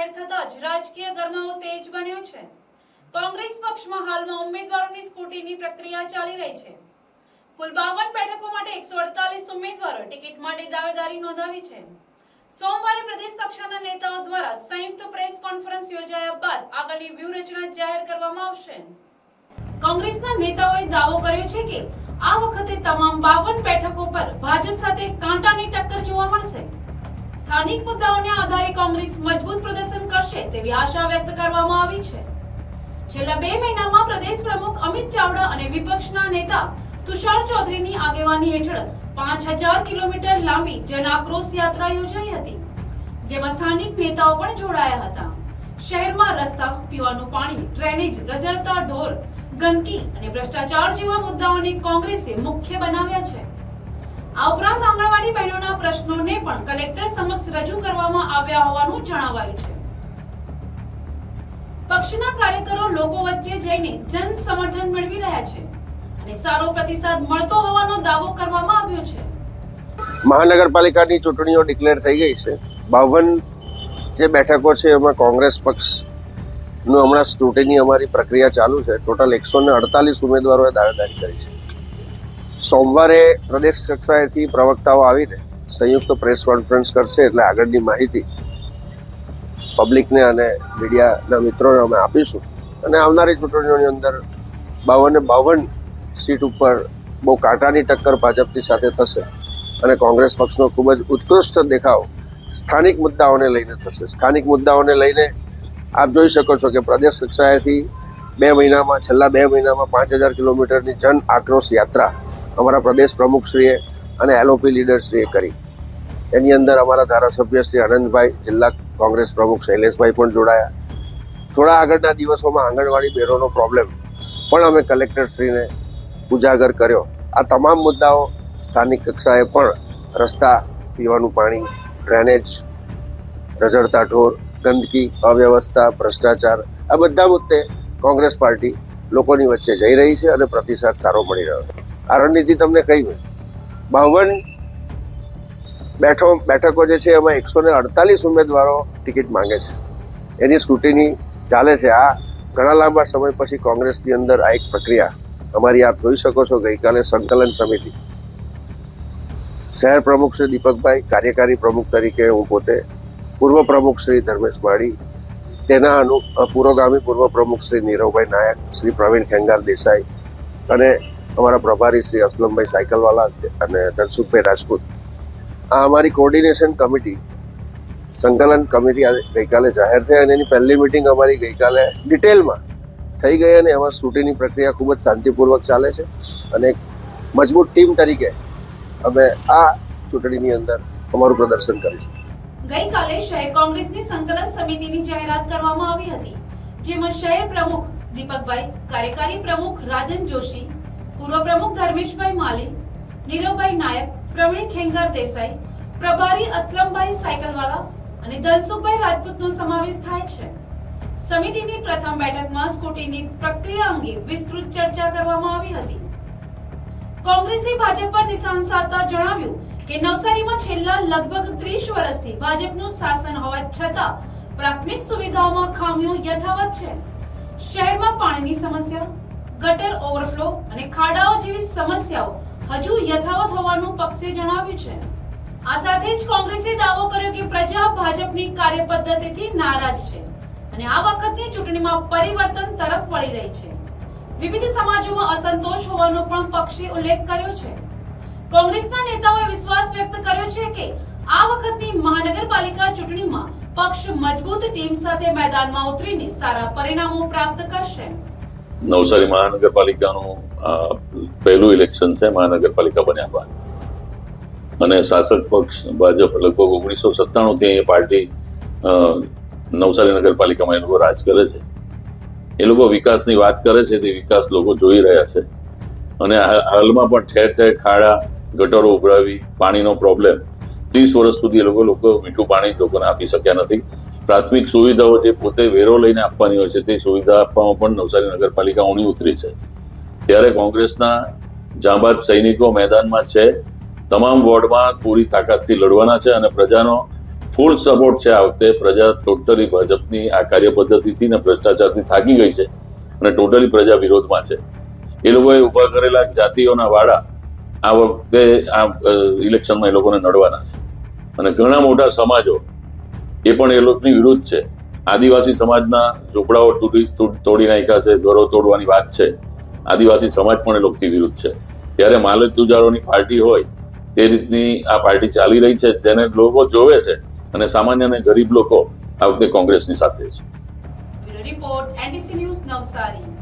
જાહેર થતાં જ રાજકીય ગરમાવો તેજ બન્યો છે। કોંગ્રેસ પક્ષમાં હાલમાં ઉમેદવારોની સ્કૂટીની પ્રક્રિયા ચાલી રહી છે। કુલ 52 બેઠકો માટે 148 ઉમેદવારો ટિકિટ માટે દાવેદારી નોંધાવી છે। સોમવારે પ્રદેશ કક્ષાના નેતાઓ દ્વારા સંયુક્ત પ્રેસ કોન્ફરન્સ યોજાયા બાદ આગળની વ્યૂહરચના જાહેર કરવામાં આવશે। કોંગ્રેસના નેતાઓએ દાવો કર્યો છે કે આ વખતે તમામ 52 બેઠકો પર ભાજપ સાથે કાંટાની ટક્કર જોવા મળશે। સ્થાનિક મુદ્દાઓને આધારે કોંગ્રેસ મજબૂત પ્રદર્શન કરશે તેવી આશા વ્યક્ત કરવામાં આવી છે। છેલ્લા 2 મહિનામાં પ્રદેશ પ્રમુખ અમિત ચાવડા અને વિપક્ષના નેતા તુષાર ચૌધરીની આગેવાની હેઠળ 5000 કિલોમીટર લાંબી જન આક્રોશ યાત્રા યોજાઈ હતી, જેમાં સ્થાનિક નેતાઓ પણ જોડાયા હતા। શહેરમાં રસ્તા, પીવાનું પાણી, ડ્રેનેજ, રઝળતા ઢોર, ગંદકી અને ભ્રષ્ટાચાર જેવા મુદ્દાઓને કોંગ્રેસે મુખ્ય બનાવ્યા છે। આ ઉપરાંત આંગણવાડી બહેનોના પ્રશ્નોને પણ કલેક્ટર સમક્ષ રજૂ કરવામાં આવ્યા હોવાનું જણાવાયું છે। પક્ષના કાર્યકરો લોકો વચ્ચે જઈને જન સમર્થન મેળવી રહ્યા છે અને સારો પ્રતિસાદ મળતો હોવાનો દાવો કરવામાં આવ્યો છે। મહાનગરપાલિકાની ચૂંટણીઓ ડિક્લેર થઈ ગઈ છે। 52 જે બેઠકો છે એમાં કોંગ્રેસ પક્ષનું હમણાં સ્ક્રુટિની અમારી પ્રક્રિયા ચાલુ છે। ટોટલ 148 ઉમેદવારોએ દાવેદારી કરી છે। સોમવારે પ્રદેશ કક્ષાએથી પ્રવક્તાઓ આવીને સંયુક્ત પ્રેસ કોન્ફરન્સ કરશે, એટલે આગળની માહિતી પબ્લિકને અને મીડિયાના મિત્રોને અમે આપીશું। અને આવનારી ચૂંટણીઓની અંદર 52 સીટ ઉપર બહુ કાંટાની ટક્કર ભાજપની સાથે થશે અને કોંગ્રેસ પક્ષનો ખૂબ જ ઉત્કૃષ્ટ દેખાવ સ્થાનિક મુદ્દાઓને લઈને થશે। સ્થાનિક મુદ્દાઓને લઈને આપ જોઈ શકો છો કે પ્રદેશ કક્ષાએથી છેલ્લા 2 મહિનામાં 5000 કિલોમીટરની જન આક્રોશ યાત્રા અમારા પ્રદેશ પ્રમુખશ્રીએ અને એલઓપી લીડરશ્રીએ કરી। એની અંદર અમારા ધારાસભ્ય શ્રી આનંદભાઈ, જિલ્લા કોંગ્રેસ પ્રમુખ શૈલેષભાઈ પણ જોડાયા। થોડા આગળના દિવસોમાં આંગણવાડી બહેનોનો પ્રોબ્લેમ પણ અમે કલેક્ટરશ્રીને ઉજાગર કર્યો। આ તમામ મુદ્દાઓ સ્થાનિક કક્ષાએ પણ રસ્તા, પીવાનું પાણી, ડ્રેનેજ, રઝળતા ઢોર, ગંદકી, અવ્યવસ્થા, ભ્રષ્ટાચાર, આ બધા મુદ્દે કોંગ્રેસ પાર્ટી લોકોની વચ્ચે જઈ રહી છે અને પ્રતિસાદ સારો મળી રહ્યો છે। આ રણનીતિ તમને કહી મેં 52 બેઠકો જે છે એમાં 148 ઉમેદવારો ટિકિટ માંગે છે, એની સ્ક્રુટિની ચાલે છે। આ ઘણા લાંબા સમય પછી કોંગ્રેસની અંદર આ એક પ્રક્રિયા અમારી આપ જોઈ શકો છો। ગઈકાલે સંકલન સમિતિ, શહેર પ્રમુખ શ્રી દીપકભાઈ, કાર્યકારી પ્રમુખ તરીકે હું પોતે, પૂર્વ પ્રમુખ શ્રી ધર્મેશ માળી, તેના પુરોગામી પૂર્વ પ્રમુખ શ્રી નીરવભાઈ નાયક, શ્રી પ્રવીણ ખેંગાર દેસાઈ અને અમારા પ્રભારી શ્રી અસલમભાઈ સાયકલવાલા અને ધનસુખભાઈ રાજપૂત, આ અમારી કોર્ડિનેશન કમિટી, સંકલન કમિટી ગઈકાલે જાહેર થઈ અને એની પહેલી મિટિંગ અમારી ગઈકાલે ડિટેલમાં થઈ ગઈ અને એમાં સ્ક્રુટિની પ્રક્રિયા ખૂબ જ શાંતિપૂર્વક ચાલે છે અને એક મજબૂત ટીમ તરીકે અમે આ ચૂંટણીની અંદર અમારું પ્રદર્શન કરીશું। ગઈકાલે શહેર કોંગ્રેસની સંકલન સમિતિની જાહેરાત કરવામાં આવી હતી, જેમાં શહેર પ્રમુખ દીપકભાઈ, કાર્યકારી પ્રમુખ રાજન જોશી, પૂર્વ પ્રમુખ ધર્મેશભાઈ માલી, નીરવભાઈ નાયક, પ્રવીણ ખેંગાર દેસાઈ, પ્રભારી અસલમભાઈ સાયકલવાલા અને ધનસુખભાઈ રાજપૂતનો સમાવેશ થાય છે। સમિતિની પ્રથમ બેઠકમાં સ્કૂટીની પ્રક્રિયા અંગે વિસ્તૃત ચર્ચા કરવામાં આવી હતી। કોંગ્રેસે ભાજપ પર નિશાન સાધતા જણાવ્યું કે નવસારીમાં છેલ્લા લગભગ 30 વર્ષથી ભાજપનું શાસન હોવા છતાં પ્રાથમિક સુવિધાઓમાં ખામીઓ યથાવત છે। શહેરમાં પાણીની સમસ્યા, ગટર ઓવરફ્લો અને ખાડાઓ જેવી સમસ્યાઓ હજુ યથાવત હોવાનું પક્ષે જણાવ્યું છે। આ સાથે જ કોંગ્રેસે દાવો કર્યો કે પ્રજા ભાજપની કાર્યપદ્ધતિથી નારાજ છે અને આ વખતની ચૂંટણીમાં પરિવર્તન તરફ વળી રહી છે। વિવિધ સમાજોમાં અસંતોષ હોવાનો પણ પક્ષે ઉલ્લેખ કર્યો છે। કોંગ્રેસના નેતાઓએ વિશ્વાસ વ્યક્ત કર્યો છે કે આ વખતની મહાનગરપાલિકા ચૂંટણીમાં પક્ષ મજબૂત ટીમ સાથે મેદાનમાં ઉતરીને સારા પરિણામો પ્રાપ્ત કરશે। નવસારી મહાનગરપાલિકાનું પહેલું ઇલેક્શન છે મહાનગરપાલિકા બન્યા બાદ, અને શાસક પક્ષ ભાજપ લગભગ 1997 થી એ પાર્ટી નવસારી નગરપાલિકામાં એ લોકો રાજ કરે છે। એ લોકો વિકાસની વાત કરે છે, તે વિકાસ લોકો જોઈ રહ્યા છે અને હાલમાં પણ ઠેર ઠેર ખાડા, ગટરો ઉભરાવી, પાણીનો પ્રોબ્લેમ 30 વર્ષ સુધી એ લોકો મીઠું પાણી લોકોને આપી શક્યા નથી। પ્રાથમિક સુવિધાઓ જે પોતે વેરો લઈને આપવાની હોય છે તે સુવિધા આપવામાં પણ નવસારી નગરપાલિકા ઊણી ઉતરી છે। ત્યારે કોંગ્રેસના જાંબાજ સૈનિકો મેદાનમાં છે, તમામ વોર્ડમાં પૂરી તાકાતથી લડવાના છે અને પ્રજાનો ફૂલ સપોર્ટ છે. આ વખતે પ્રજા ટોટલી ભાજપની આ કાર્ય પદ્ધતિથી ને ભ્રષ્ટાચારથી થાકી ગઈ છે અને ટોટલી પ્રજા વિરોધમાં છે. એ લોકોએ ઉભા કરેલા જાતિઓના વાડા આ વખતે આ ઇલેક્શનમાં એ લોકોને નડવાના છે અને ઘણા મોટા સમાજો એ પણ એ લોકોની વિરુદ્ધ છે. આદિવાસી સમાજના ઝૂંપડાઓ તોડી નાખ્યા છે, ઘરો તોડવાની વાત છે. આદિવાસી સમાજ પણ એ લોકોથી વિરુદ્ધ છે. ત્યારે માલજ તુજારોની પાર્ટી હોય તે રીતની આ પાર્ટી ચાલી રહી છે, જેને લોકો જોવે છે અને સામાન્ય અને ગરીબ લોકો આ વખતે કોંગ્રેસની સાથે છે. Bureau report, NTC news, Navsari.